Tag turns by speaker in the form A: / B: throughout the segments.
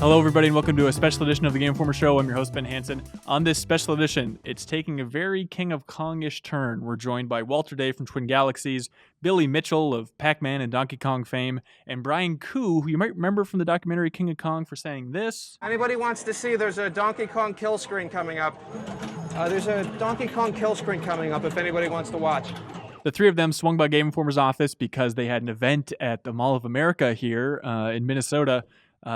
A: Hello, everybody, and welcome to a special edition of the Game Informer Show. I'm your host, Ben Hanson. On this special edition, it's taking a very King of Kong-ish turn. We're joined by Walter Day from Twin Galaxies, Billy Mitchell of Pac-Man and Donkey Kong fame, and Brian Koo, who you might remember from the documentary King of Kong for saying this.
B: Anybody wants to see, there's a Donkey Kong kill screen coming up. There's a Donkey Kong kill screen coming up if anybody wants to watch.
A: The three of them swung by Game Informer's office because they had an event at the Mall of America here in Minnesota.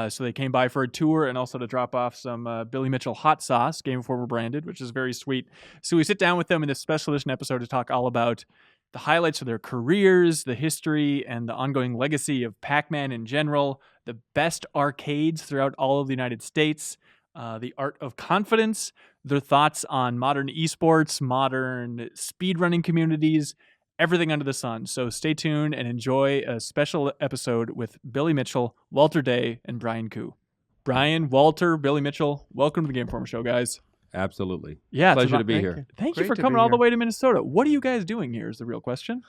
A: So they came by for a tour and also to drop off some Billy Mitchell hot sauce, Game Informer branded, which is very sweet. So we sit down with them in this special edition episode to talk all about the highlights of their careers, the history, and the ongoing legacy of Pac-Man in general, the best arcades throughout all of the United States, the art of confidence, their thoughts on modern esports, modern speedrunning communities, everything under the sun. So stay tuned and enjoy a special episode with Billy Mitchell, Walter Day, and Brian Koo. Brian, Walter, Billy Mitchell, welcome to the Game Informer Show, guys.
C: Absolutely.
A: Yeah,
C: Pleasure to be here.
A: Thank you for coming all the way to Minnesota. What are you guys doing here is the real question.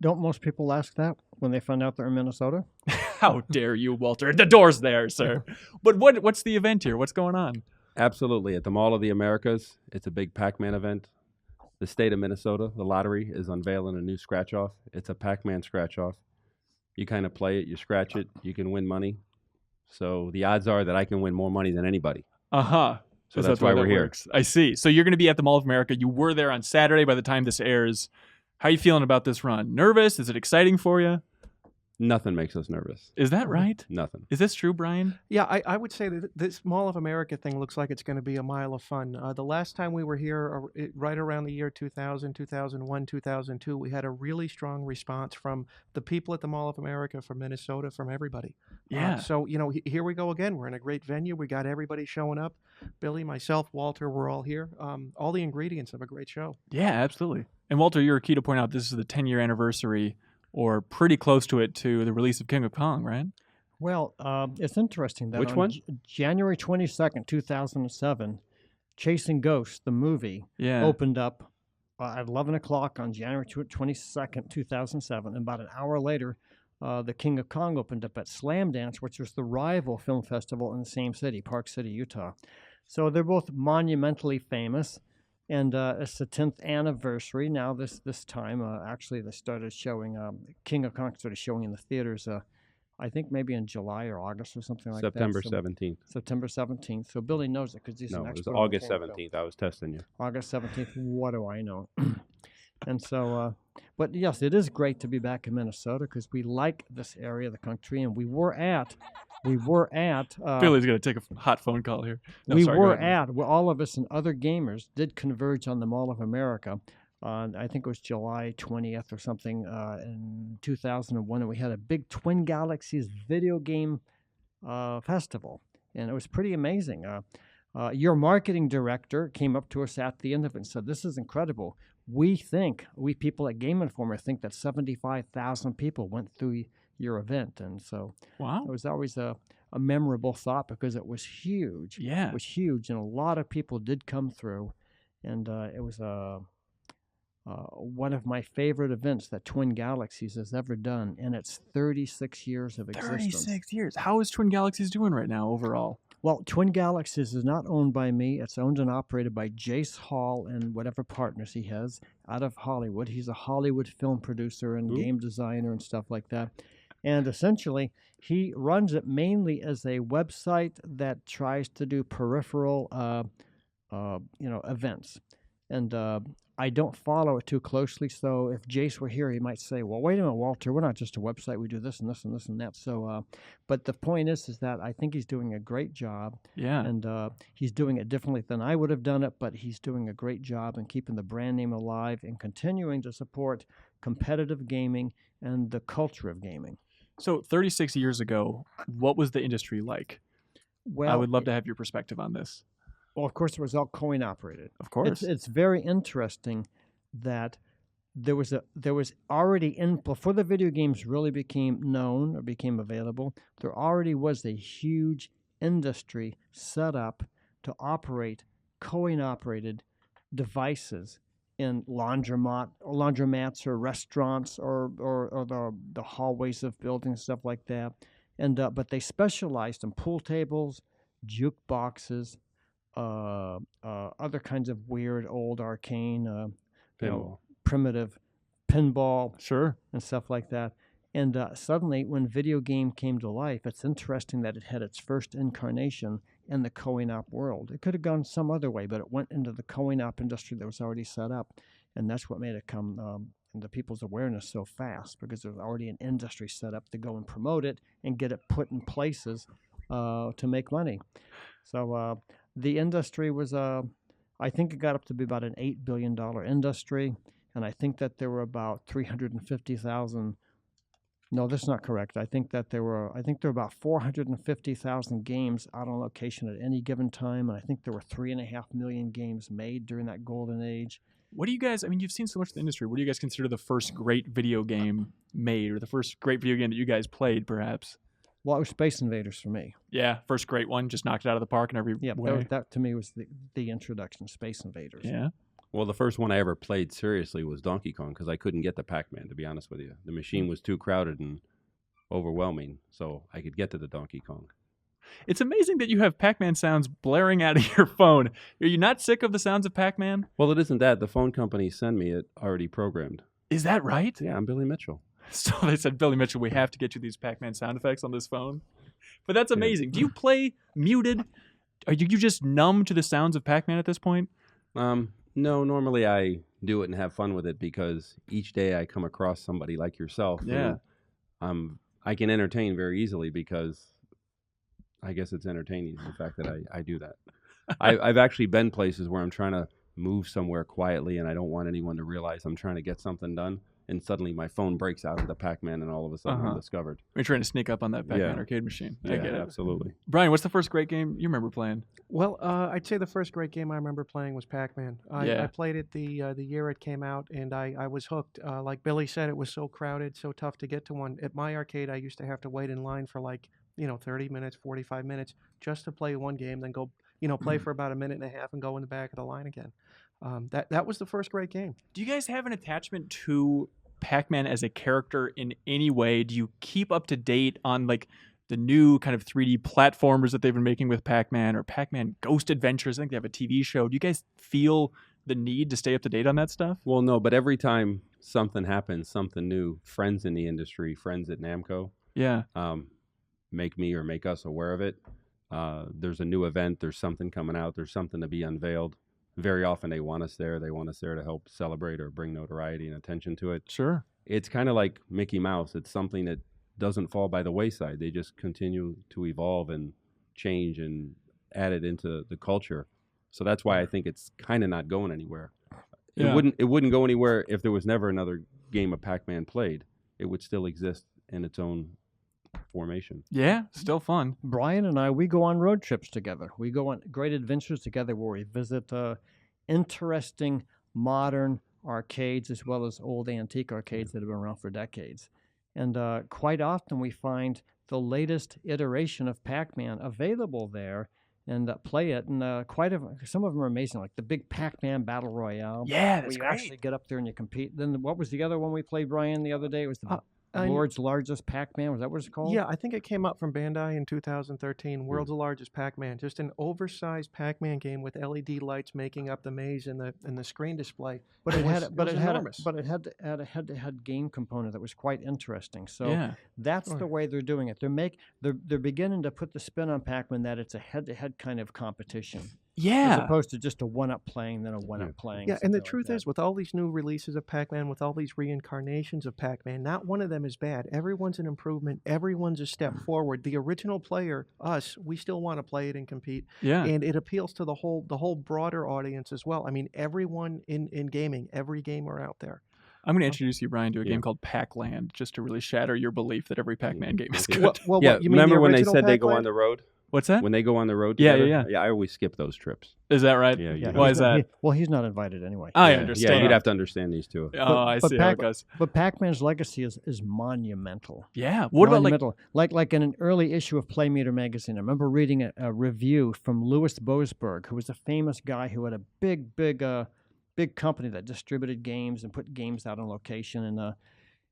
D: Don't most people ask that when they find out they're in Minnesota?
A: How dare you, Walter? The door's there, sir. But what's the event here? What's going on?
C: Absolutely. At the Mall of the Americas, it's a big Pac-Man event. The state of Minnesota, the lottery, is unveiling a new scratch-off. It's a Pac-Man scratch-off. You kind of play it, you scratch it, you can win money. So the odds are that I can win more money than anybody.
A: Uh-huh.
C: So that's why we're here.
A: I see. So you're going to be at the Mall of America. You were there on Saturday by the time this airs. How are you feeling about this run? Nervous? Is it exciting for you?
C: Nothing makes us nervous.
A: Is that right?
C: Nothing.
A: Is this true, Brian?
B: Yeah, I would say that this Mall of America thing looks like it's going to be a mile of fun. The last time we were here, right around the year 2000, 2001, 2002, we had a really strong response from the people at the Mall of America, from Minnesota, from everybody.
A: Yeah.
B: So, here we go again. We're in a great venue. We got everybody showing up. Billy, myself, Walter, we're all here. All the ingredients of a great show.
A: Yeah, absolutely. And Walter, you're key to point out this is the 10-year anniversary, or pretty close to it, to the release of King of Kong, right?
D: Well, it's interesting that
C: Which
D: on
C: one?
D: January 22nd, 2007, Chasing Ghosts, the movie,
A: Yeah.
D: opened up at 11 o'clock on January 22nd, 2007. And about an hour later, the King of Kong opened up at Slam Dance, which was the rival film festival in the same city, Park City, Utah. So they're both monumentally famous. And it's the 10th anniversary now. This time, actually, they started showing King of Kong started showing in the theaters. I think maybe in July or August or something like
C: September
D: that.
C: 17th.
D: September 17th. So Billy knows it because he's
C: No,
D: an
C: it was
D: expert. on
C: August
D: foreign
C: 17th. I was testing you.
D: film. August 17th. What do I know? And so, but yes, it is great to be back in Minnesota because we like this area of the country, and we were at.
A: Billy's going to take a hot phone call here. No,
D: we
A: sorry, go
D: were
A: ahead.
D: where all of us and other gamers did converge on the Mall of America. I think it was July 20th or something in 2001, and we had a big Twin Galaxies video game festival, and it was pretty amazing. Your marketing director came up to us at the end of it and said, "This is incredible. We people at Game Informer think that 75,000 people went through your event," and so
A: Wow.
D: it was always a memorable thought because it was huge.
A: Yeah.
D: It was huge, and a lot of people did come through, and it was one of my favorite events that Twin Galaxies has ever done, and it's 36 years of existence.
A: 36 years. How is Twin Galaxies doing right now overall?
D: Well, Twin Galaxies is not owned by me. It's owned and operated by Jace Hall and whatever partners he has out of Hollywood. He's a Hollywood film producer and game designer and stuff like that. And essentially, he runs it mainly as a website that tries to do peripheral, events. And I don't follow it too closely. So if Jace were here, he might say, "Well, wait a minute, Walter, we're not just a website. We do this and this and this and that." So, but the point is that I think he's doing a great job.
A: Yeah.
D: And he's doing it differently than I would have done it, but he's doing a great job in keeping the brand name alive and continuing to support competitive gaming and the culture of gaming.
A: So 36 years ago, what was the industry like?
D: Well,
A: I would love to have your perspective on this.
D: Well, of course, it was all coin operated.
A: Of course.
D: It's very interesting that there was already before the video games really became known or became available, there already was a huge industry set up to operate coin operated devices in laundromats or restaurants or the hallways of buildings, stuff like that. But they specialized in pool tables, jukeboxes, other kinds of weird old arcane,
C: Pinball.
D: primitive pinball
A: Sure.
D: and stuff like that. And suddenly, when video game came to life, it's interesting that it had its first incarnation in the coin-op world. It could have gone some other way, but it went into the coin-op industry that was already set up, and that's what made it come into people's awareness so fast, because there was already an industry set up to go and promote it and get it put in places to make money. So the industry was, I think it got up to be about an $8 billion industry, and I think that there were about 350,000. No, that's not correct. I think there were about 450,000 games out on location at any given time, and I think there were 3.5 million games made during that golden age.
A: What do you guys, I mean, you've seen so much of the industry. What do you guys consider the first great video game made, or the first great video game that you guys played, perhaps?
D: Well, it was Space Invaders for me.
A: Yeah, first great one. Just knocked it out of the park in every way.
D: That to me was the introduction, Space Invaders.
A: Yeah.
C: Well, the first one I ever played seriously was Donkey Kong, because I couldn't get the Pac-Man, to be honest with you. The machine was too crowded and overwhelming, so I could get to the Donkey Kong.
A: It's amazing that you have Pac-Man sounds blaring out of your phone. Are you not sick of the sounds of Pac-Man?
C: Well, it isn't that. The phone company send me it already programmed.
A: Is that right?
C: Yeah, I'm Billy Mitchell.
A: So they said, Billy Mitchell, we have to get you these Pac-Man sound effects on this phone. But that's amazing. Do you play muted? Are you just numb to the sounds of Pac-Man at this point?
C: No, normally I do it and have fun with it, because each day I come across somebody like yourself.
A: Yeah.
C: Who, I can entertain very easily, because I guess it's entertaining, the fact that I do that. I've actually been places where I'm trying to move somewhere quietly and I don't want anyone to realize I'm trying to get something done, and suddenly my phone breaks out into Pac-Man, and all of a sudden I'm discovered.
A: You're trying to sneak up on that Pac-Man arcade machine. I
C: Yeah,
A: get it.
C: absolutely.
A: Brian, what's the first great game you remember playing?
B: Well, I'd say the first great game I remember playing was Pac-Man.
A: Yeah.
B: I played it the year it came out, and I was hooked. Like Billy said, it was so crowded, so tough to get to one. At my arcade, I used to have to wait in line for 30 minutes, 45 minutes just to play one game, then go, play for about a minute and a half and go in the back of the line again. That was the first great game.
A: Do you guys have an attachment to Pac-Man as a character in any way? Do you keep up to date on the new kind of 3D platformers that they've been making with Pac-Man, or Pac-Man Ghost Adventures? I think they have a TV show. Do you guys feel the need to stay up to date on that stuff?
C: Well, no, but every time something happens, something new, friends in the industry, friends at Namco,
A: Yeah.
C: make me or make us aware of it. There's a new event, there's something coming out, there's something to be unveiled. Very often they want us there. They want us there to help celebrate or bring notoriety and attention to it.
A: Sure.
C: It's kind of like Mickey Mouse. It's something that doesn't fall by the wayside. They just continue to evolve and change and add it into the culture. So that's why I think it's kind of not going anywhere.
A: Yeah.
C: It wouldn't go anywhere if there was never another game of Pac-Man played. It would still exist in its own formation.
A: Yeah, still fun.
D: Brian and I, we go on road trips together. We go on great adventures together where we visit interesting modern arcades as well as old antique arcades that have been around for decades. And quite often we find the latest iteration of Pac-Man available there and play it. And some of them are amazing, like the big Pac-Man Battle Royale.
A: Yeah,
D: where
A: that's
D: you
A: great.
D: actually get up there and you compete. Then what was the other one we played, Brian, the other day? It was the World's Largest Pac-Man. Was that what it's called?
B: Yeah, I think it came out from Bandai in 2013. World's Largest Pac-Man, just an oversized Pac-Man game with LED lights making up the maze in the screen display.
D: But it had
B: enormous.
D: a head-to-head game component that was quite interesting. So
A: Yeah.
D: that's the way they're doing it. They're beginning to put the spin on Pac-Man that it's a head-to-head kind of competition. As
A: Yeah.
D: opposed to just a one-up playing, then a one-up playing.
B: Yeah, and the
D: something like
B: truth
D: that.
B: is, with all these new releases of Pac-Man, with all these reincarnations of Pac-Man, not one of them is bad. Everyone's an improvement. Everyone's a step forward. The original player, us, we still want to play it and compete.
A: Yeah.
B: And it appeals to the whole broader audience as well. I mean, everyone in gaming, every gamer out there.
A: I'm going to introduce you, Brian, to a game called Pac-Land, just to really shatter your belief that every Pac-Man game is good.
B: Well,
C: Yeah,
B: what, you mean the
C: remember when they
B: original
C: said they go
B: Pac-Man?
C: on the road?
A: What's that?
C: When they go on the road
A: Yeah,
C: together?
A: yeah.
C: I always skip those trips.
A: Is that right?
C: Yeah, you
A: Why
D: he's
A: is
D: not-
A: that?
D: he's not invited anyway.
A: I
C: Yeah,
A: understand.
C: Yeah, you'd have to understand these two.
A: Oh, I
D: but
A: see how it
D: Pac-
A: goes.
D: But Pac-Man's legacy is monumental.
A: Yeah. What about
D: Monumental. like in an early issue of Playmeter magazine? I remember reading a review from Louis Boasberg, who was a famous guy who had a big company that distributed games and put games out on location.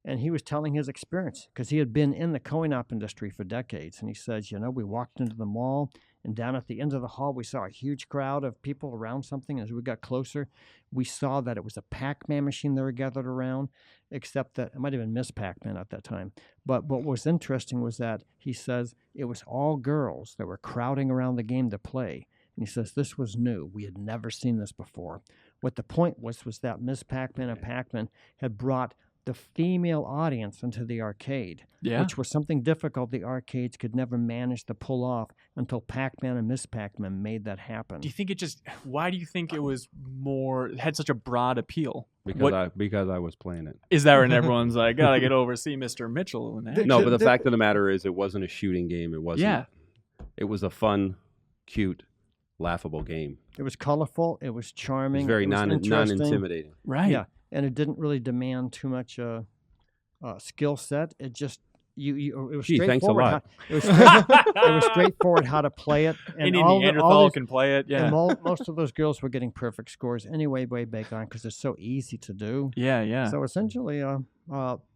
D: And he was telling his experience because he had been in the coin-op industry for decades. And he says, we walked into the mall, and down at the end of the hall, we saw a huge crowd of people around something. As we got closer, we saw that it was a Pac-Man machine they were gathered around, except that it might have been Miss Pac-Man at that time. But what was interesting was that he says it was all girls that were crowding around the game to play. And he says this was new. We had never seen this before. What the point was that Miss Pac-Man and Pac-Man had brought the female audience into the arcade, which was something difficult the arcades could never manage to pull off until Pac-Man and Miss Pac-Man made that happen.
A: Do you think why do you think it was had such a broad appeal?
C: Because I was playing it.
A: Is that right? And everyone's like, gotta get over, see Mr. Mitchell.
C: No, but the fact of the matter is it wasn't a shooting game. It wasn't. Yeah. It was a fun, cute, laughable game.
D: It was colorful. It was charming.
C: It was very non-intimidating.
A: Right.
D: Yeah. And it didn't really demand too much skill set. It just it was straightforward.
C: Thanks a lot.
D: It was straightforward how to play it.
A: And any Neanderthal can play it. Yeah.
D: And most of those girls were getting perfect scores anyway, way back on, because it's so easy to do.
A: Yeah, yeah.
D: So essentially,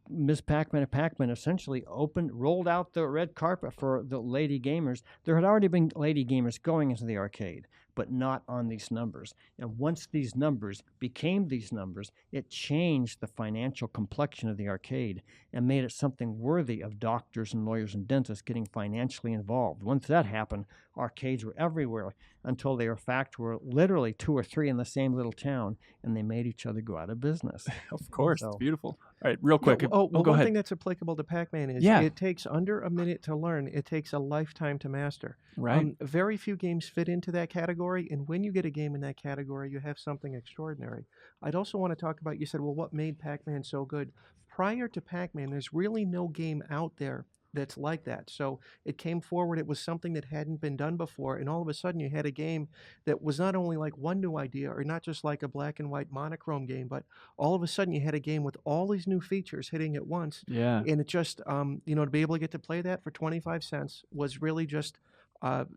D: Miss Pac-Man and Pac-Man essentially rolled out the red carpet for the lady gamers. There had already been lady gamers going into the arcade, but not on these numbers. And once these numbers became these numbers, it changed the financial complexion of the arcade and made it something worthy of doctors and lawyers and dentists getting financially involved. Once that happened, arcades were everywhere until they were literally 2 or 3 in the same little town, and they made each other go out of business.
A: Of course, it's beautiful. All right, real quick.
B: Go
A: ahead.
B: One thing that's applicable to Pac-Man is it takes under a minute to learn. It takes a lifetime to master.
A: Right.
B: Very few games fit into that category, and when you get a game in that category, you have something extraordinary. I'd also want to talk about, you said, well, what made Pac-Man so good? Prior to Pac-Man, there's really no game out there that's like that. So it came forward. It was something that hadn't been done before, and all of a sudden you had a game that was not only like one new idea, or not just like a black and white monochrome game, but all of a sudden you had a game with all these new features hitting at once.
A: Yeah.
B: And it just, to be able to get to play that for 25 cents was really just an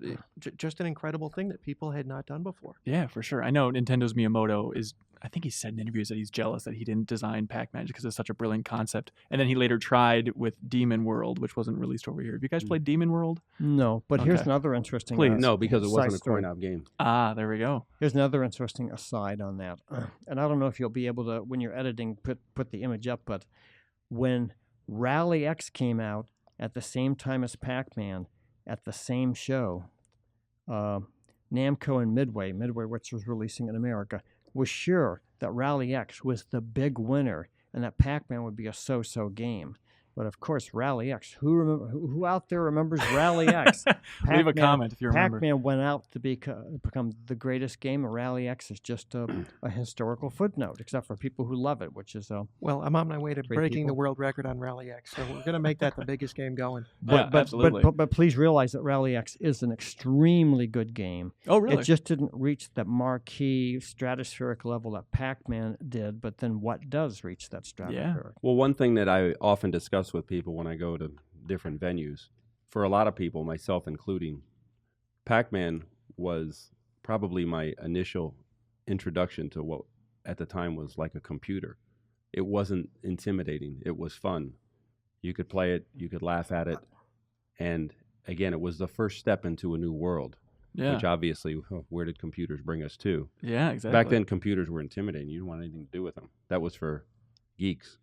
B: incredible thing that people had not done before.
A: Yeah, for sure. I know Nintendo's Miyamoto I think he said in interviews that he's jealous that he didn't design Pac-Man because it's such a brilliant concept. And then he later tried with Demon World, which wasn't released over here. Have you guys played Demon World?
D: No, but here's another interesting...
C: No, because it wasn't a coin-op game.
A: Ah, there we go.
D: Here's another interesting aside on that. And I don't know if you'll be able to, when you're editing, put the image up, but when Rally X came out at the same time as Pac-Man, at the same show, Namco and Midway, which was releasing in America, was sure that Rally X was the big winner and that Pac-Man would be a so-so game. But of course, Rally X. Who out there remembers Rally X?
A: Leave a comment if you remember.
D: Pac-Man went out to become the greatest game, and Rally X is just a historical footnote, except for people who love it, which is
B: well, I'm on my way to breaking the world record on Rally X, so we're going to make that the biggest game going.
A: Absolutely.
D: But please realize that Rally X is an extremely good game.
A: Oh, really?
D: It just didn't reach the marquee stratospheric level that Pac-Man did. But then, what does reach that stratospheric?
A: Yeah.
C: Well, one thing that I often discuss with people when I go to different venues, for a lot of people, myself including, Pac-Man was probably my initial introduction to what at the time was like a computer. It wasn't intimidating. It was fun. You could play it, you could laugh at it, and again, it was the first step into a new world.
A: Yeah.
C: Which obviously, where did computers bring us to?
A: Yeah, exactly.
C: Back then, computers were intimidating. You didn't want anything to do with them. That was for geeks.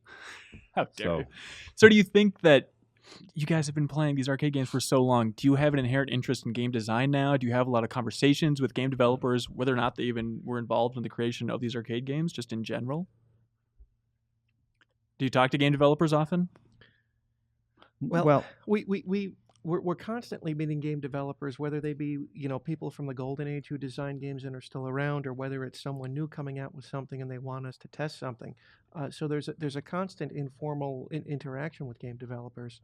A: How dare you. So do you think that you guys have been playing these arcade games for so long? Do you have an inherent interest in game design now? Do you have a lot of conversations with game developers, whether or not they even were involved in the creation of these arcade games, just in general? Do you talk to game developers often?
B: Well, we're constantly meeting game developers, whether they be people from the golden age who design games and are still around, or whether it's someone new coming out with something and they want us to test something. So there's a constant informal interaction with game developers.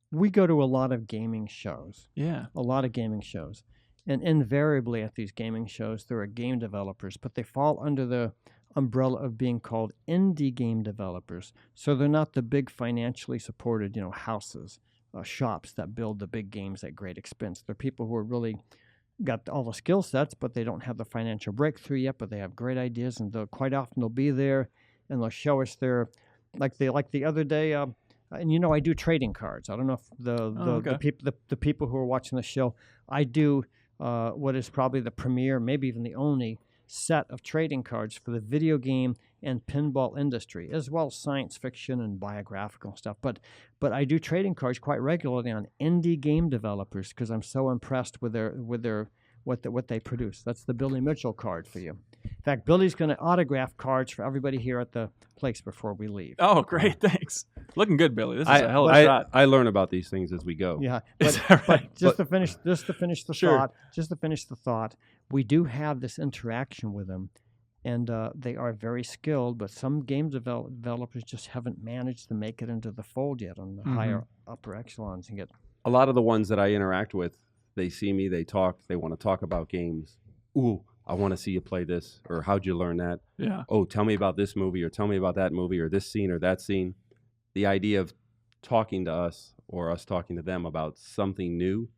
D: We go to a lot of gaming shows.
A: Yeah,
D: a lot of gaming shows, and invariably at these gaming shows there are game developers, but they fall under the umbrella of being called indie game developers. So they're not the big financially supported, houses. Shops that build the big games at great expense. They're people who are really got all the skill sets, but they don't have the financial breakthrough yet, but they have great ideas, and quite often they'll be there and they'll show us their Like the other day, and I do trading cards. I don't know if
A: okay.
D: the people who are watching the show, I do what is probably the premier, maybe even the only set of trading cards for the video game and pinball industry, as well as science fiction and biographical stuff. But I do trading cards quite regularly on indie game developers because I'm so impressed with their what they produce. That's the Billy Mitchell card for you. In fact, Billy's going to autograph cards for everybody here at the place before we leave.
A: Oh, great. Thanks. Looking good, Billy. This is a hell of a shot.
C: I learn about these things as we go.
D: Yeah,
A: Is that right?
D: but just to finish the
A: Sure.
D: thought, we do have this interaction with them, and they are very skilled. But some game developers just haven't managed to make it into the fold yet on the higher upper echelons and get.
C: A lot of the ones that I interact with, they see me, they talk, they want to talk about games. Ooh, I want to see you play this, or how'd you learn that?
A: Yeah.
C: Oh, tell me about this movie, or tell me about that movie, or this scene, or that scene. The idea of talking to us, or us talking to them about something new,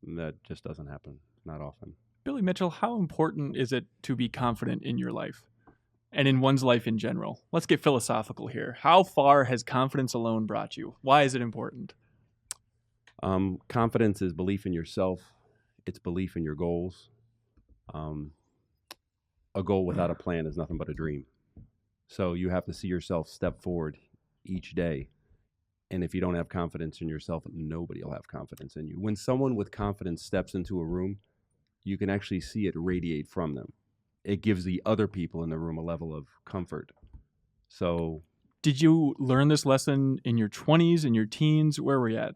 C: that just doesn't happen, not often.
A: Billy Mitchell, how important is it to be confident in your life and in one's life in general? Let's get philosophical here. How far has confidence alone brought you? Why is it important?
C: Confidence is belief in yourself. It's belief in your goals. A goal without a plan is nothing but a dream. So you have to see yourself step forward each day. And if you don't have confidence in yourself, nobody will have confidence in you. When someone with confidence steps into a room, you can actually see it radiate from them. It gives the other people in the room a level of comfort. So,
A: did you learn this lesson in your 20s, in your teens? Where were you at?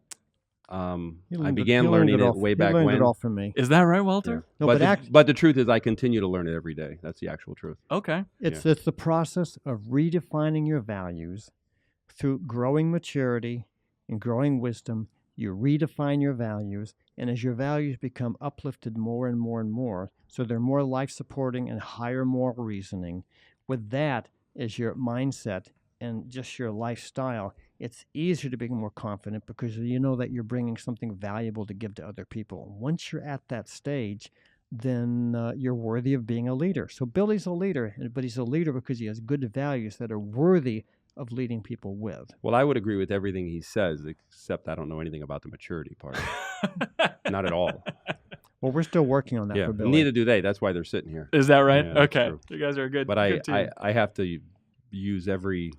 C: I began learning it way back when.
D: He learned it all from me.
A: Is that right, Walter?
C: Yeah.
D: No,
C: but the truth is, I continue to learn it every day. That's the actual truth.
A: Okay.
D: It's the process of redefining your values through growing maturity and growing wisdom. You redefine your values, and as your values become uplifted more and more and more, so they're more life-supporting and higher moral reasoning, with that as your mindset and just your lifestyle, it's easier to be more confident because you know that you're bringing something valuable to give to other people. Once you're at that stage, then you're worthy of being a leader. So Billy's a leader, but he's a leader because he has good values that are worthy of leading people with.
C: Well, I would agree with everything he says, except I don't know anything about the maturity part. Not at all.
D: Well, we're still working on that for Billy.
C: Neither do they. That's why they're sitting here.
A: Is that right?
C: Yeah,
A: okay.
C: true.
A: You guys are a good,
C: But
A: good team.
C: I have to use every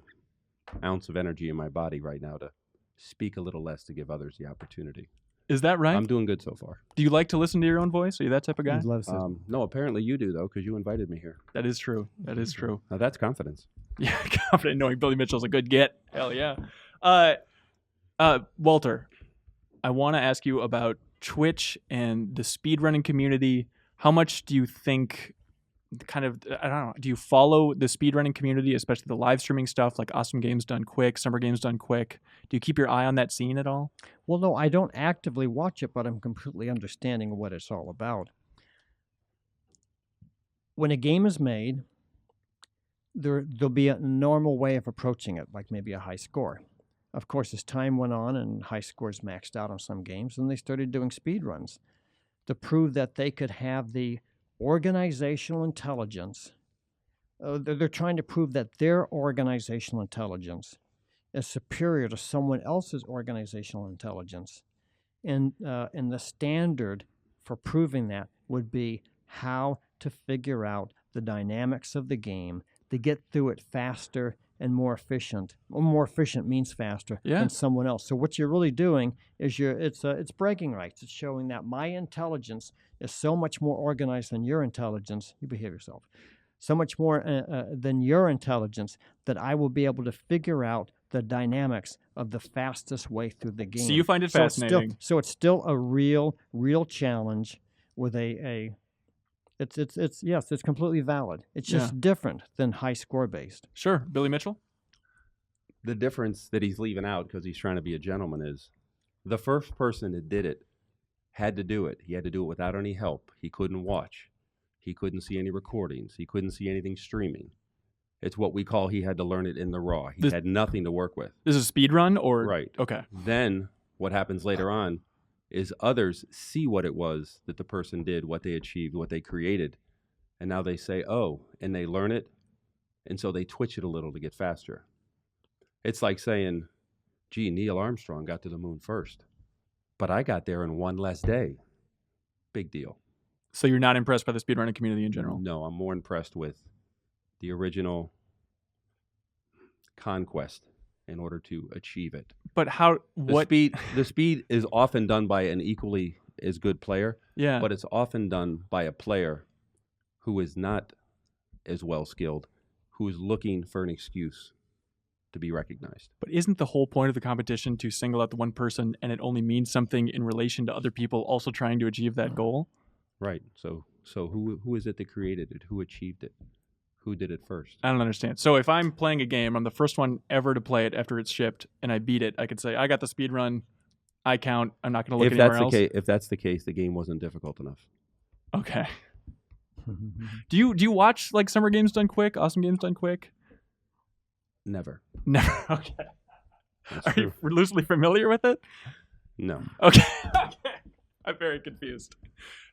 C: ounce of energy in my body right now to speak a little less to give others the opportunity.
A: Is that right?
C: I'm doing good so far.
A: Do you like to listen to your own voice? Are you that type of guy?
D: He loves it.
C: No, apparently you do, though, because you invited me here.
A: That is true. That is true.
C: Now, that's confidence.
A: Yeah, confident knowing Billy Mitchell's a good get. Hell yeah. Walter, I want to ask you about Twitch and the speedrunning community. How much do you think I don't know, do you follow the speedrunning community, especially the live streaming stuff like Awesome Games Done Quick, Summer Games Done Quick? Do you keep your eye on that scene at all?
D: Well, no, I don't actively watch it, but I'm completely understanding what it's all about. When a game is made, there'll be a normal way of approaching it, like maybe a high score. Of course, as time went on and high scores maxed out on some games, then they started doing speed runs to prove that they could have the organizational intelligence. They're trying to prove that their organizational intelligence is superior to someone else's organizational intelligence. And the standard for proving that would be how to figure out the dynamics of the game to get through it faster and more efficient. Well, more efficient means faster than someone else. So what you're really doing is it's bragging rights. It's showing that my intelligence is so much more organized than your intelligence. You behave yourself. So much more than your intelligence that I will be able to figure out the dynamics of the fastest way through the game.
A: So you find it fascinating.
D: It's still a real challenge with it's completely valid. It's just different than high score based.
A: Sure. Billy Mitchell?
C: The difference that he's leaving out because he's trying to be a gentleman is the first person that did it had to do it. He had to do it without any help. He couldn't watch. He couldn't see any recordings. He couldn't see anything streaming. It's what we call he had to learn it in the raw. He had nothing to work with.
A: This is a speed run or?
C: Right.
A: Okay.
C: Then what happens later on is others see what it was that the person did, what they achieved, what they created. And now they say, oh, and they learn it. And so they twitch it a little to get faster. It's like saying, gee, Neil Armstrong got to the moon first, but I got there in one less day. Big deal.
A: So you're not impressed by the speedrunning community in general?
C: No, I'm more impressed with the original conquest in order to achieve it.
A: But how? What?
C: The speed is often done by an equally as good player,
A: Yeah.
C: but it's often done by a player who is not as well skilled, who is looking for an excuse to be recognized.
A: But isn't the whole point of the competition to single out the one person, and it only means something in relation to other people also trying to achieve that goal?
C: Right. So who is it that created it? Who achieved it? Who did it first?
A: I don't understand. So if I'm playing a game, I'm the first one ever to play it after it's shipped, and I beat it, I could say, I got the speed run, I count, I'm not going to look anywhere else.
C: If that's the case, the game wasn't difficult enough.
A: Okay. Do you watch like Summer Games Done Quick, Awesome Games Done Quick?
C: Never.
A: Never. Okay.
C: That's
A: Are
C: true.
A: you loosely familiar with it?
C: No.
A: Okay. I'm very confused.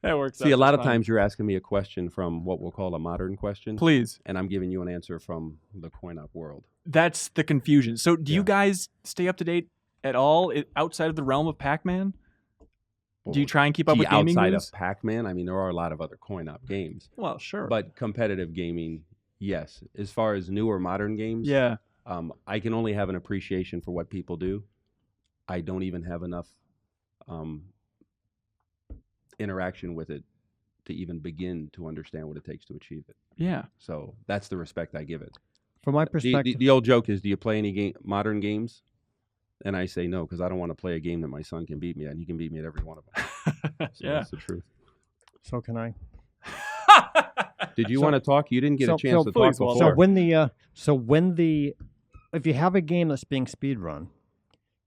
A: That works.
C: See,
A: out
C: a lot
A: just
C: of
A: fine.
C: times you're asking me a question from what we'll call a modern question,
A: Please.
C: and I'm giving you an answer from the coin-op world.
A: That's the confusion. So do you
C: Yeah.
A: guys stay up to date at all outside of the realm of Pac-Man? Do you try and keep up with gaming
C: outside
A: news?
C: of Pac-Man? I mean, there are a lot of other coin-op games,
A: Well, sure.
C: but competitive gaming, yes. As far as newer modern games,
A: yeah.
C: I can only have an appreciation for what people do. I don't even have enough interaction with it to even begin to understand what it takes to achieve it.
A: Yeah.
C: So that's the respect I give it.
D: From my perspective,
C: The old joke is, do you play any modern games? And I say no, because I don't want to play a game that my son can beat me at, and he can beat me at every one of them. So
A: Yeah.
C: that's the truth.
D: so can I.
C: Did you want to talk? You didn't get a chance to talk
A: please, Walter.
C: before.
D: So if you have a game that's being speedrun,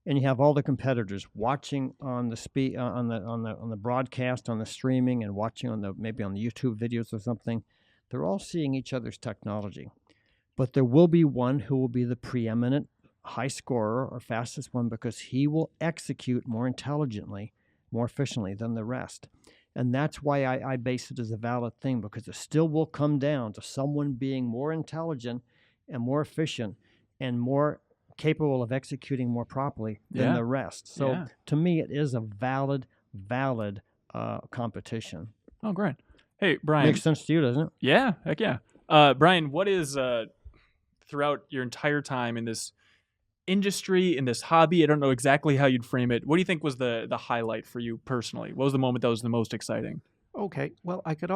D: and you have all the competitors watching on the speed on the broadcast, on the streaming, and watching maybe on the YouTube videos or something, they're all seeing each other's technology, but there will be one who will be the preeminent high scorer or fastest one because he will execute more intelligently, more efficiently than the rest. And that's why I base it as a valid thing, because it still will come down to someone being more intelligent and more efficient and more capable of executing more properly than the rest. So to me, it is a valid competition.
A: Oh, great. Hey, Brian.
D: Makes sense to you, doesn't it?
A: Yeah, heck yeah. Brian, what is throughout your entire time in this industry, in this hobby, I don't know exactly how you'd frame it, what do you think was the highlight for you personally? What was the moment that was the most exciting?
B: Okay, well, I could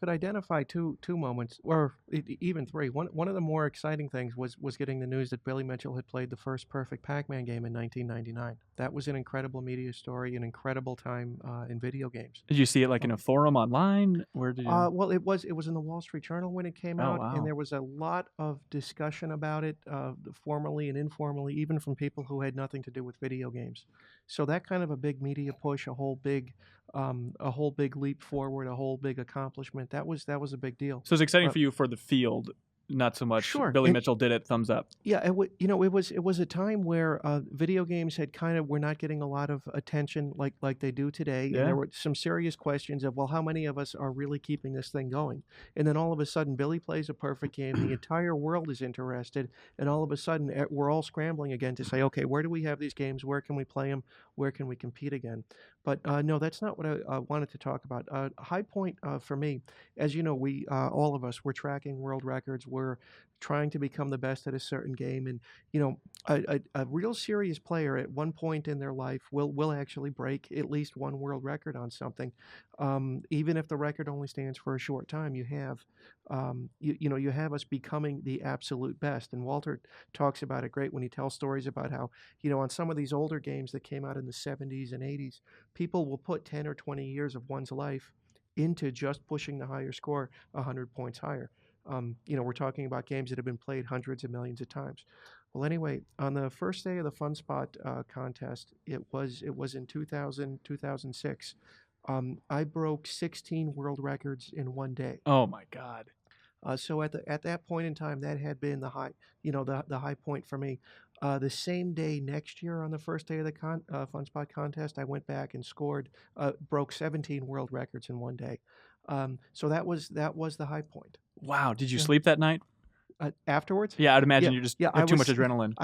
B: identify two moments, or even three. One of the more exciting things was getting the news that Billy Mitchell had played the first perfect Pac-Man game in 1999. That was an incredible media story, an incredible time in video games.
A: Did you see it like in a forum online? Where did you?
B: Well, it was in the Wall Street Journal when it came out,
A: wow.
B: and there was a lot of discussion about it, formally and informally, even from people who had nothing to do with video games. So that kind of a big media push, a whole big leap forward, a whole big accomplishment. That was a big deal.
A: So it's exciting for you for the field, not so much.
B: Sure.
A: Billy Mitchell did it. Thumbs up.
B: Yeah, it was a time where video games were not getting a lot of attention like they do today,
A: Yeah.
B: and there were some serious questions of, well, how many of us are really keeping this thing going? And then all of a sudden, Billy plays a perfect game, the entire world is interested, and all of a sudden, we're all scrambling again to say, okay, where do we have these games? Where can we play them? Where can we compete again? But no, that's not what I wanted to talk about. High point for me, as you know, we all of us, we're tracking world records. We're trying to become the best at a certain game, and a real serious player at one point in their life will actually break at least one world record on something, even if the record only stands for a short time. You have you have us becoming the absolute best, and Walter talks about it great when he tells stories about how on some of these older games that came out in the 70s and 80s, people will put 10 or 20 years of one's life into just pushing the higher score 100 points higher. We're talking about games that have been played hundreds of millions of times. Well, anyway, on the first day of the Fun Spot contest, it was in 2006. I broke 16 world records in one day.
A: Oh my God.
B: So at that point in time, that had been the high, the high point for me. The same day next year, on the first day of the Fun Spot contest, I went back and broke 17 world records in one day. So that was the high point.
A: Wow. Did you
B: Yeah.
A: sleep that night?
B: Afterwards?
A: Yeah, I'd imagine
B: Yeah,
A: you just
B: yeah.
A: have too much adrenaline.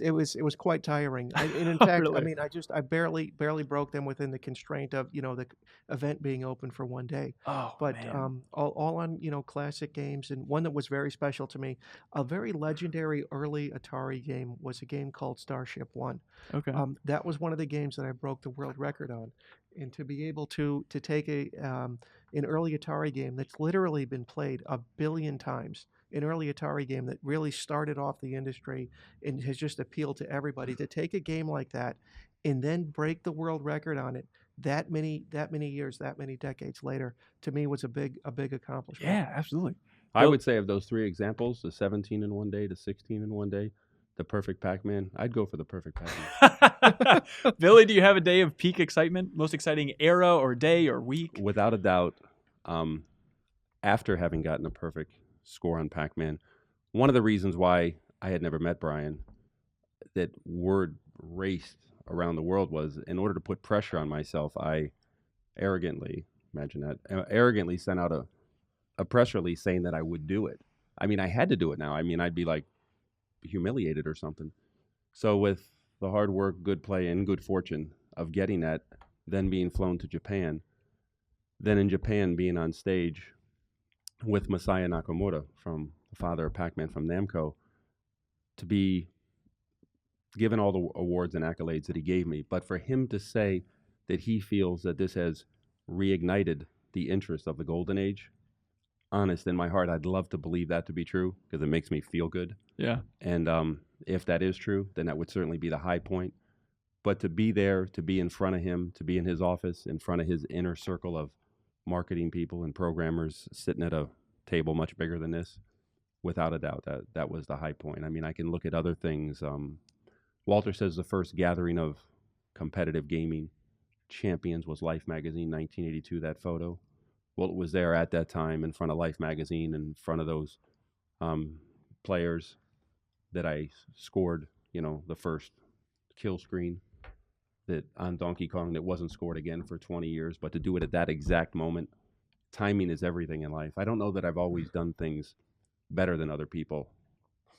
B: It was quite tiring. And in fact, I
A: Really?
B: mean, I barely broke them within the constraint of the event being open for one day.
A: Oh,
B: But
A: man.
B: all on classic games, and one that was very special to me, a very legendary early Atari game was a game called Starship One.
A: Okay.
B: That was one of the games that I broke the world record on, and to be able to take an early Atari game that's literally been played 1 billion times, an early Atari game that really started off the industry and has just appealed to everybody, to take a game like that and then break the world record on it that many years, that many decades later, to me was a big accomplishment.
A: Yeah, absolutely.
C: I
A: Bill-
C: would say of those 3 examples, the 17 in one day, the 16 in one day, the perfect Pac-Man, I'd go for the perfect Pac-Man.
A: Billy, do you have a day of peak excitement? Most exciting era or day or week?
C: Without a doubt, after having gotten a perfect score on Pac-Man, one of the reasons why I had never met Brian, that word raced around the world, was in order to put pressure on myself, I arrogantly, imagine that, arrogantly sent out a press release saying that I would do it. I mean, I had to do it now. I mean, I'd be like humiliated or something. So with the hard work, good play, and good fortune of getting that, then being flown to Japan, then in Japan being on stage with Masaya Nakamura, from the father of Pac-Man from Namco, to be given all the awards and accolades that he gave me, but for him to say that he feels that this has reignited the interest of the Golden Age, honest in my heart, I'd love to believe that to be true, because it makes me feel good.
A: Yeah.
C: And if that is true, then that would certainly be the high point. But to be there, to be in front of him, to be in his office, in front of his inner circle of marketing people and programmers, sitting at a table much bigger than this, without a doubt, that was the high point. I mean, I can look at other things. Walter says the first gathering of competitive gaming champions was Life Magazine, 1982, that photo. Well, it was there at that time in front of Life Magazine, in front of those players that I scored, the first kill screen that on Donkey Kong that wasn't scored again for 20 years, but to do it at that exact moment, timing is everything in life. I don't know that I've always done things better than other people.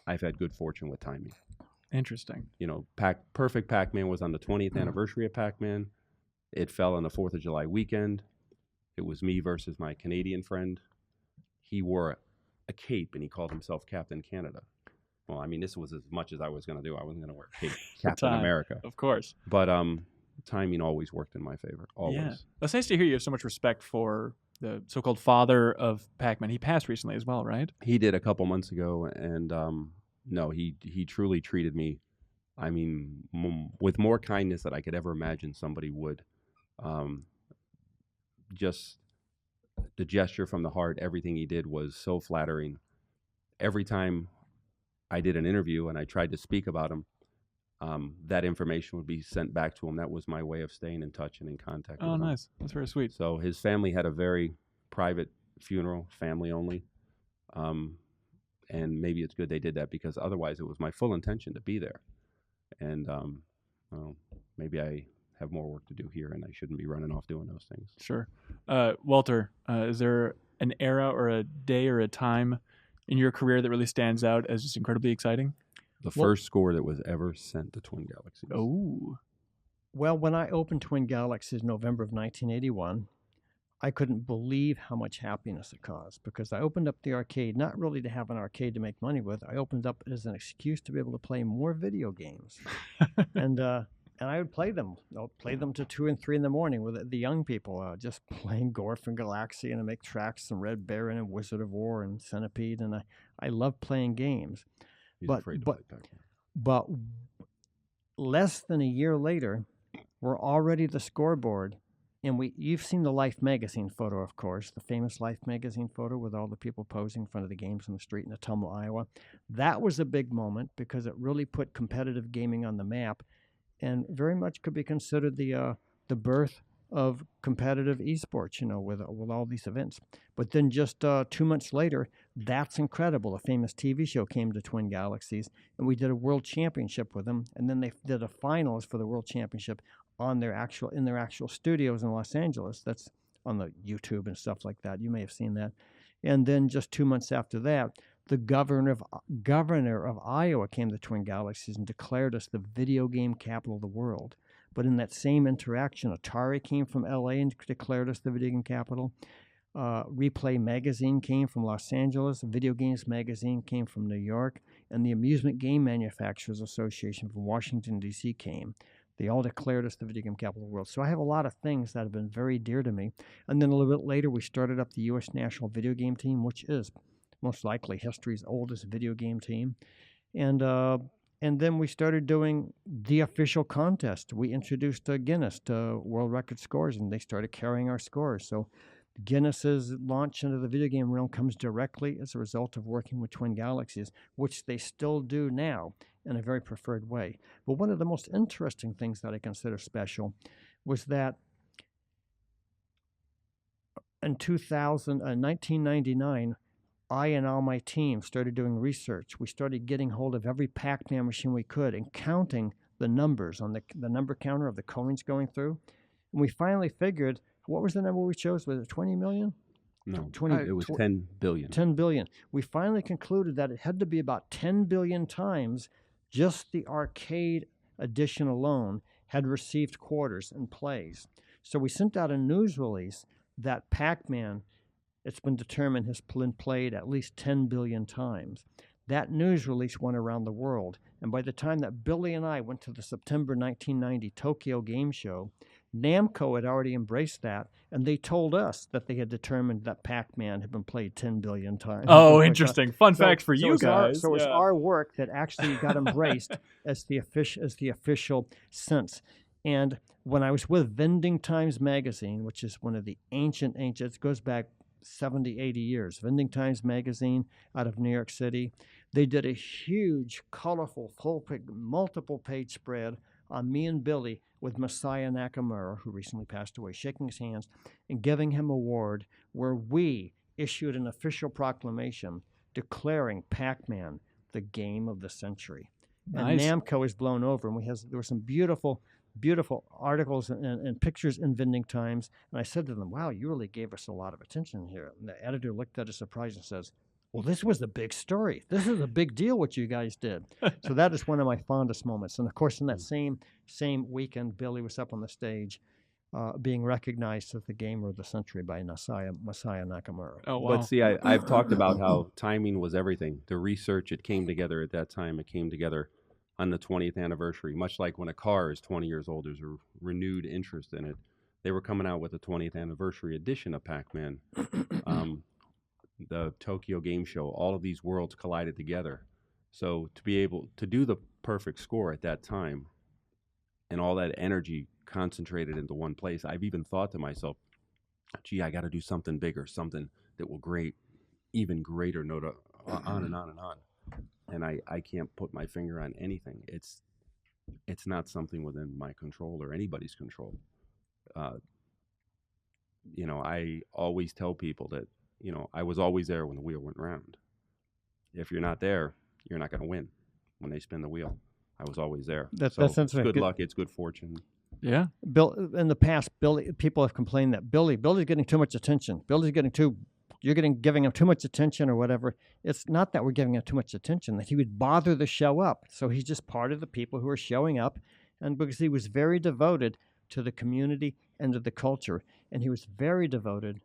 C: I've had good fortune with timing.
A: Interesting.
C: Perfect Pac-Man was on the 20th anniversary of Pac-Man. It fell on the 4th of July weekend. It was me versus my Canadian friend. He wore a cape and he called himself Captain Canada. Well, I mean, this was as much as I was going to do. I wasn't going to wear a cape, Captain America.
A: Of course.
C: But timing always worked in my favor. Always.
A: Yeah. It's nice to hear you have so much respect for the so-called father of Pac-Man. He passed recently as well, right?
C: He did a couple months ago, and no, he truly treated me, I mean, with more kindness than I could ever imagine somebody would. Just the gesture from the heart, everything he did was so flattering. Every time I did an interview and I tried to speak about him, that information would be sent back to him. That was my way of staying in touch and in contact with him.
A: Oh, nice. That's very sweet.
C: So his family had a very private funeral, family only. And maybe it's good they did that, because otherwise it was my full intention to be there. And well, maybe I have more work to do here and I shouldn't be running off doing those things.
A: Sure. Walter, is there an era or a day or a time in your career that really stands out as just incredibly exciting?
C: The first score that was ever sent to Twin Galaxies.
A: Oh.
D: Well, when I opened Twin Galaxies in November of 1981, I couldn't believe how much happiness it caused, because I opened up the arcade, not really to have an arcade to make money with. I opened up as an excuse to be able to play more video games. And I would play them. I'll play them to 2 and 3 in the morning with the young people, just playing Gorf and Galaxy, and I make tracks and Red Baron and Wizard of War and Centipede, and I love playing games. But less than a year later, we're already the scoreboard. And you've seen the Life magazine photo, of course, the famous Life magazine photo with all the people posing in front of the games on the street in Ottumwa, Iowa. That was a big moment because it really put competitive gaming on the map, and very much could be considered the birth of competitive esports, with all these events. But then just 2 months later, That's Incredible, a famous TV show, came to Twin Galaxies, and we did a world championship with them, and then they did a finals for the world championship in their actual studios in Los Angeles. That's on the YouTube and stuff like that. You may have seen that. And then just 2 months after that, the governor of Iowa came to Twin Galaxies and declared us the video game capital of the world. But in that same interaction, Atari came from LA and declared us the video game capital. Replay Magazine came from Los Angeles. Video Games Magazine came from New York. And the Amusement Game Manufacturers Association from Washington, D.C. came. They all declared us the video game capital of the world. So I have a lot of things that have been very dear to me. And then a little bit later, we started up the U.S. National Video Game Team, which is most likely history's oldest video game team. And then we started doing the official contest. We introduced Guinness to world record scores, and they started carrying our scores. So Guinness's launch into the video game realm comes directly as a result of working with Twin Galaxies, which they still do now in a very preferred way. But one of the most interesting things that I consider special was that in 1999, I and all my team started doing research. We started getting hold of every Pac-Man machine we could and counting the numbers on the number counter of the coins going through. And we finally figured, what was the number we chose? Was it 20 million?
C: No,
D: 20,
C: it was 10 billion.
D: 10 billion. We finally concluded that it had to be about 10 billion times just the arcade edition alone had received quarters and plays. So we sent out a news release that Pac-Man, it's been determined, has been played at least 10 billion times. That news release went around the world. And by the time that Billy and I went to the September 1990 Tokyo Game Show, Namco had already embraced that, and they told us that they had determined that Pac-Man had been played 10 billion times.
A: Oh, interesting. Fun fact for you guys.
D: So it's our work that actually got embraced as the official sense. And when I was with Vending Times Magazine, which is one of the ancient, it goes back 70, 80 years, Vending Times Magazine out of New York City, they did a huge, colorful, multiple-page spread on me and Billy with Masaya Nakamura, who recently passed away, shaking his hands and giving him an award where we issued an official proclamation declaring Pac-Man the game of the century.
A: Nice.
D: And Namco is blown over, and there were some beautiful articles and pictures in Vending Times. And I said to them, wow, you really gave us a lot of attention here. And the editor looked at us surprised and says, well, this was a big story. This is a big deal what you guys did. So that is one of my fondest moments. And, of course, in that same weekend, Billy was up on the stage being recognized as the Gamer of the Century by Masaya Nakamura.
A: Oh, wow.
C: But see, I've talked about how timing was everything. The research, it came together at that time. It came together on the 20th anniversary, much like when a car is 20 years old, there's a renewed interest in it. They were coming out with the 20th anniversary edition of Pac-Man. The Tokyo Game Show, all of these worlds collided together. So to be able to do the perfect score at that time and all that energy concentrated into one place, I've even thought to myself, gee, I got to do something bigger, something that will even greater note on and on and on. And I can't put my finger on anything. It's not something within my control or anybody's control. I always tell people that, I was always there when the wheel went round. If you're not there, you're not going to win when they spin the wheel. I was always there.
D: That's
C: it's good luck. It's good fortune.
A: Yeah.
D: Bill, in the past, people have complained that Billy's getting too much attention. You're giving him too much attention or whatever. It's not that we're giving him too much attention, that he would bother to show up. So he's just part of the people who are showing up. And because he was very devoted to the community and to the culture, and he was very devoted.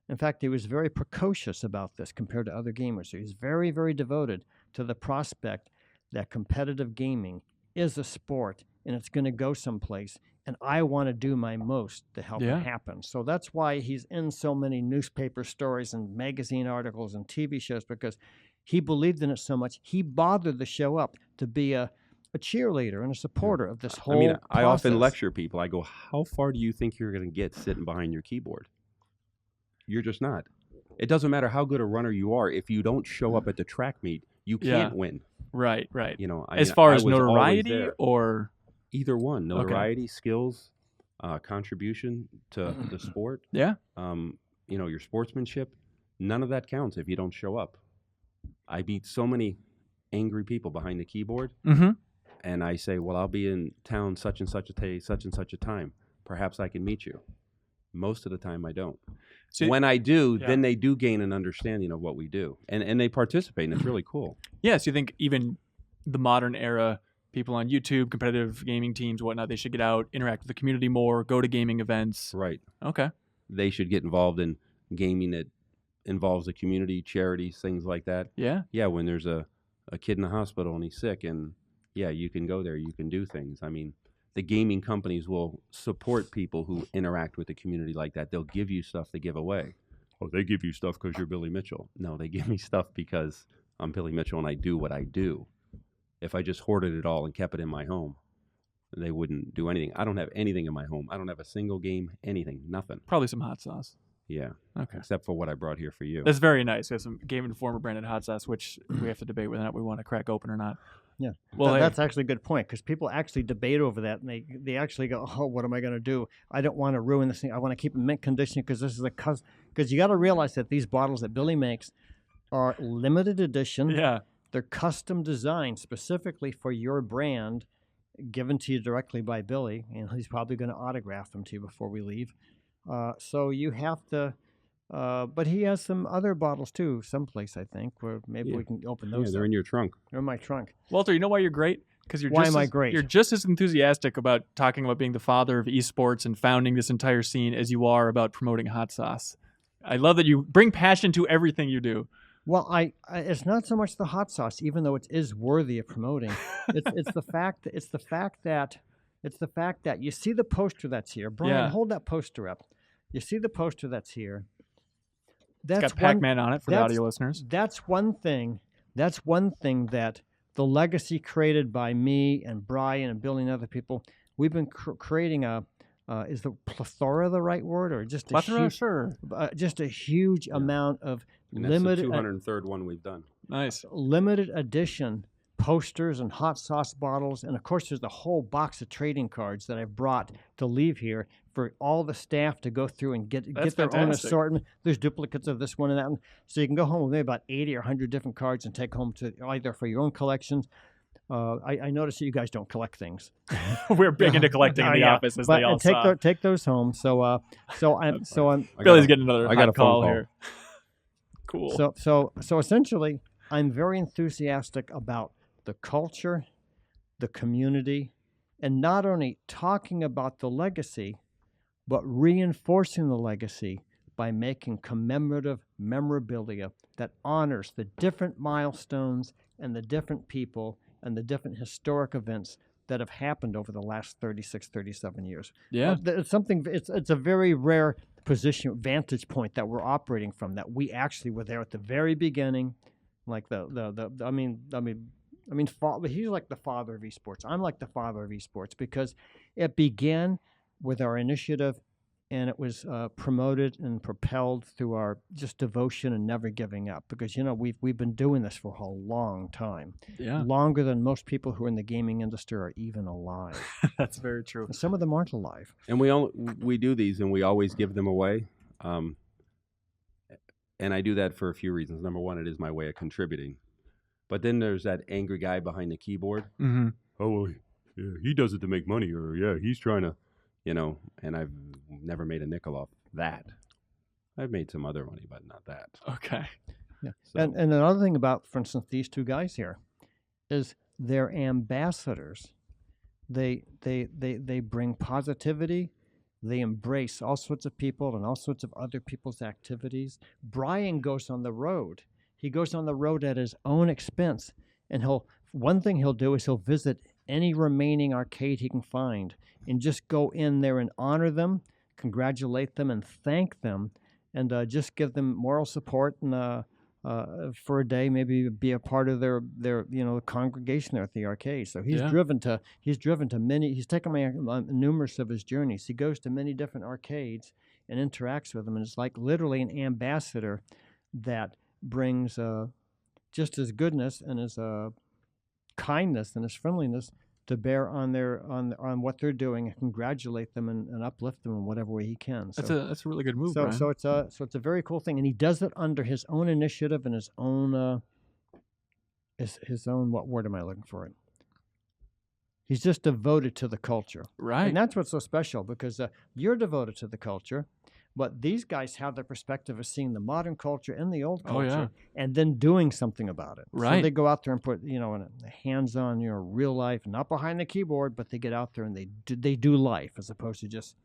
D: In fact, he was very precocious about this compared to other gamers. So he's very, very devoted to the prospect that competitive gaming is a sport and it's going to go someplace. And I want to do my most to help it happen. So that's why he's in so many newspaper stories and magazine articles and TV shows, because he believed in it so much. He bothered to show up to be a cheerleader and a supporter of this whole process.
C: I often lecture people. I go, how far do you think you're going to get sitting behind your keyboard? You're just not. It doesn't matter how good a runner you are. If you don't show up at the track meet, you can't win.
A: Right.
C: As
A: far as notoriety or?
C: Either one. Notoriety, skills, contribution to the sport.
A: Yeah.
C: Your sportsmanship. None of that counts if you don't show up. I meet so many angry people behind the keyboard.
A: Mm-hmm.
C: And I say, well, I'll be in town such and such a day, such and such a time. Perhaps I can meet you. Most of the time, I don't.
A: So,
C: when I do,
A: yeah.
C: then they do gain an understanding of what we do, and they participate, and it's really cool.
A: yeah, so you think even the modern era, people on YouTube, competitive gaming teams, whatnot, they should get out, interact with the community more, go to gaming events.
C: Right.
A: Okay.
C: They should get involved in gaming that involves the community, charities, things like that.
A: Yeah.
C: Yeah, when there's a kid in the hospital and he's sick, and yeah, you can go there, you can do things. I mean, the gaming companies will support people who interact with the community like that. They'll give you stuff to give away. Oh, they give you stuff because you're Billy Mitchell. No, they give me stuff because I'm Billy Mitchell and I do what I do. If I just hoarded it all and kept it in my home, they wouldn't do anything. I don't have anything in my home. I don't have a single game, anything, nothing.
A: Probably some hot sauce.
C: Yeah.
A: Okay.
C: Except for what I brought here for you.
A: That's very nice. We have some Game Informer branded hot sauce, which we have to debate whether or not we want to crack open or not.
D: Yeah.
A: Well,
D: that's actually a good point, because people actually debate over that, and they actually go, oh, what am I going to do? I don't want to ruin this thing. I want to keep it in mint condition because this is because you got to realize that these bottles that Billy makes are limited edition.
A: Yeah.
D: They're custom designed specifically for your brand, given to you directly by Billy, and he's probably going to autograph them to you before we leave. So you have to. But he has some other bottles too, someplace I think, where maybe we can open those.
C: Yeah, they're
D: up.
C: in your trunk.
D: They're in my trunk.
A: Walter, you know why you're great? Because
D: Why am I great?
A: You're just as enthusiastic about talking about being the father of esports and founding this entire scene as you are about promoting hot sauce. I love that you bring passion to everything you do.
D: Well, I it's not so much the hot sauce, even though it is worthy of promoting. It's the fact that you see the poster that's here. Brian,
A: Yeah.
D: hold that poster up. You see the poster that's here.
A: It's got Pac-Man on it for the audio listeners.
D: That's one thing. That's one thing that the legacy created by me and Brian and Billy and other people. We've been creating is the plethora the right word, or just
A: Plethora? Sure.
D: just a huge amount of
C: And that's
D: limited
C: the 203rd one we've done.
A: Nice.
D: limited edition posters and hot sauce bottles, and of course there's a whole box of trading cards that I've brought to leave here for all the staff to go through and get their own
A: fantastic.
D: assortment. There's duplicates of this one and that one, so you can go home with maybe about 80 or 100 different cards and take home to either for your own collections. I notice that you guys don't collect things.
A: We're big into collecting in the office, as they all saw.
D: Take those home. So
A: Billy's getting another
C: I got
A: hot
C: a phone
A: call
C: call.
A: here. Cool.
D: So essentially, I'm very enthusiastic about the culture, the community, and not only talking about the legacy, but reinforcing the legacy by making commemorative memorabilia that honors the different milestones and the different people and the different historic events that have happened over the last 36, 37 years.
A: Yeah.
D: It's a very rare vantage point that we're operating from, that we actually were there at the very beginning. Like he's like the father of esports. I'm like the father of esports because it began with our initiative, and it was promoted and propelled through our just devotion and never giving up. Because we've been doing this for a long time, longer than most people who are in the gaming industry are even alive.
A: That's very true.
D: And some of them aren't alive.
C: And we do these, and we always give them away. And I do that for a few reasons. Number one, it is my way of contributing. But then there's that angry guy behind the keyboard.
A: Mm-hmm.
C: Oh, well, yeah, he does it to make money, or yeah, he's trying to, and I've never made a nickel off that. I've made some other money, but not that.
A: Okay.
D: Yeah.
C: So,
D: And another thing about, for instance, these two guys here is they're ambassadors. They bring positivity. They embrace all sorts of people and all sorts of other people's activities. Brian goes on the road. He goes on the road at his own expense, and one thing he'll do is he'll visit any remaining arcade he can find and just go in there and honor them, congratulate them, and thank them, and just give them moral support and for a day, maybe be a part of their congregation there at the arcade. So he's driven to many. He's taken me on numerous of his journeys. He goes to many different arcades and interacts with them, and it's like literally an ambassador that brings just his goodness and his kindness and his friendliness to bear on on what they're doing, and congratulate them and uplift them in whatever way he can. So,
A: That's a really good move.
D: so
A: Brian.
D: it's a very cool thing, and he does it under his own initiative and his own what word am I looking for? He's just devoted to the culture,
A: Right.
D: and that's what's so special, because you're devoted to the culture. But these guys have the perspective of seeing the modern culture and the old
A: Oh,
D: culture,
A: yeah.
D: and then doing something about it. So
A: Right.
D: they go out there and put, a hands-on, real life, not behind the keyboard, but they get out there and they do life as opposed to just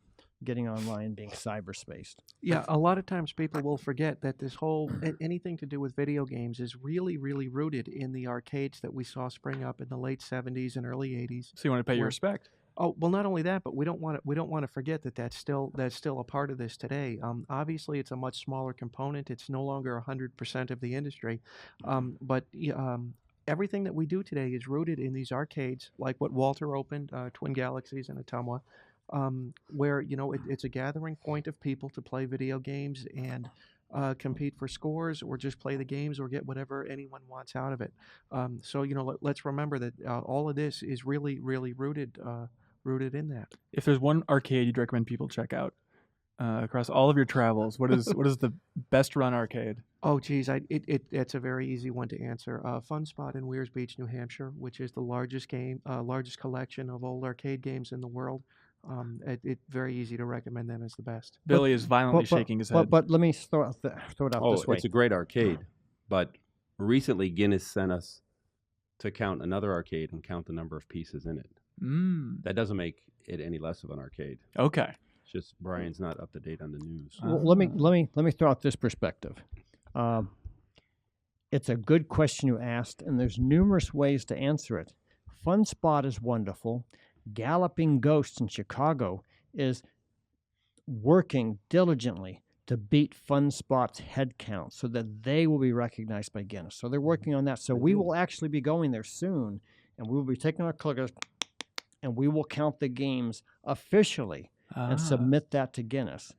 D: getting online and being cyberspaced.
B: Yeah, a lot of times people will forget that this whole anything to do with video games is really, really rooted in the arcades that we saw spring up in the late 70s and early 80s.
A: So you want to pay your
B: Well,
A: respect.
B: Oh, well, not only that, but we don't want to forget that that's still a part of this today. Obviously, it's a much smaller component. It's no longer 100% of the industry, but everything that we do today is rooted in these arcades, like what Walter opened, Twin Galaxies in Ottumwa, where it's a gathering point of people to play video games and compete for scores, or just play the games, or get whatever anyone wants out of it. So let's remember that all of this is really, really rooted in that.
A: If there's one arcade you'd recommend people check out across all of your travels, what is the best run arcade?
B: Oh, geez, it's a very easy one to answer. Fun Spot in Weirs Beach, New Hampshire, which is the largest collection of old arcade games in the world. It's very easy to recommend them as the best.
A: Billy is violently shaking his head.
D: But let me throw it out this way.
C: It's a great arcade, but recently Guinness sent us to count another arcade and count the number of pieces in it. That doesn't make it any less of an arcade.
A: Okay.
C: It's just Brian's not up to date on the news.
D: Well, let me throw out this perspective. It's a good question you asked, and there's numerous ways to answer it. Fun Spot is wonderful. Galloping Ghosts in Chicago is working diligently to beat Fun Spot's head count so that they will be recognized by Guinness. So they're working on that. So we will actually be going there soon, and we will be taking our clickers, and we will count the games officially and submit that to Guinness.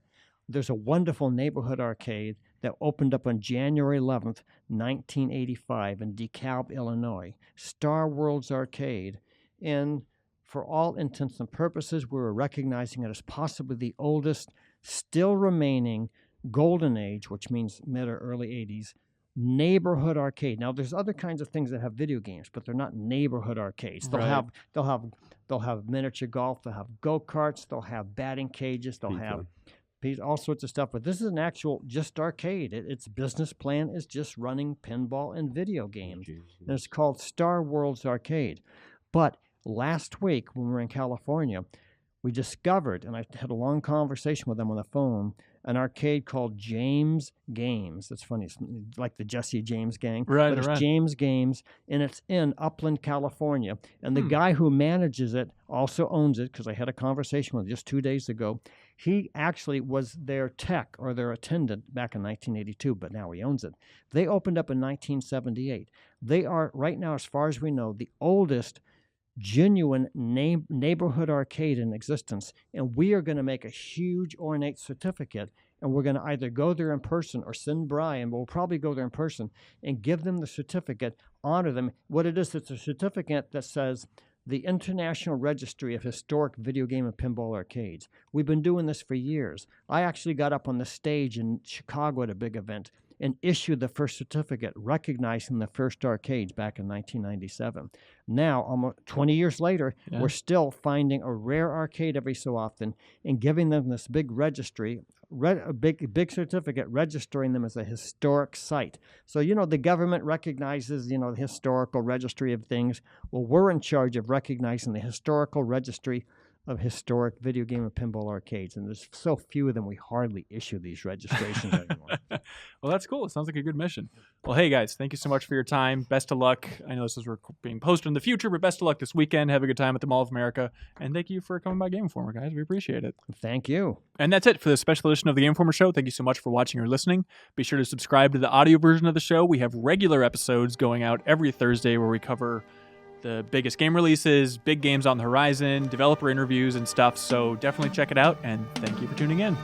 D: There's a wonderful neighborhood arcade that opened up on January 11th, 1985 in DeKalb, Illinois, Star Worlds Arcade. And for all intents and purposes, we were recognizing it as possibly the oldest, still remaining golden age, which means mid or early 80s, neighborhood arcade. Now, there's other kinds of things that have video games, but they're not neighborhood arcades. They'll have miniature golf, they'll have go-karts, they'll have batting cages, they'll have all sorts of stuff. But this is an actual just arcade. Its business plan is just running pinball and video games. And it's called Star Worlds Arcade. But last week when we were in California, we discovered, and I had a long conversation with them on the phone, an arcade called James Games. It's funny. It's like the Jesse James gang.
A: Right,
D: but it's James Games, and it's in Upland, California. And the guy who manages it also owns it, because I had a conversation with him just 2 days ago. He actually was their tech or their attendant back in 1982, but now he owns it. They opened up in 1978. They are, right now, as far as we know, the oldest genuine neighborhood arcade in existence, and we are going to make a huge ornate certificate, and we're going to either go there in person or send Brian, but we'll probably go there in person and give them the certificate, honor them. What it is, it's a certificate that says the International Registry of Historic Video Game and Pinball Arcades. We've been doing this for years. I actually got up on the stage in Chicago at a big event and issued the first certificate recognizing the first arcades back in 1997. Now, almost 20 years later, we're still finding a rare arcade every so often and giving them this big registry, a big certificate registering them as a historic site. So, the government recognizes, the historical registry of things. Well, we're in charge of recognizing the historical registry of historic video game and pinball arcades, and there's so few of them we hardly issue these registrations anymore.
A: Well, that's cool. It sounds like a good mission. Well, hey guys, thank you so much for your time. Best of luck. I know this is being posted in the future, but best of luck this weekend. Have a good time at the Mall of America, and thank you for coming by Game Informer, guys. We appreciate it.
D: Thank you.
A: And that's it for this special edition of the Game Informer Show. Thank you so much for watching or listening. Be sure to subscribe to the audio version of the show. We have regular episodes going out every Thursday where we cover the biggest game releases, big games on the horizon, developer interviews and stuff. So definitely check it out, and thank you for tuning in.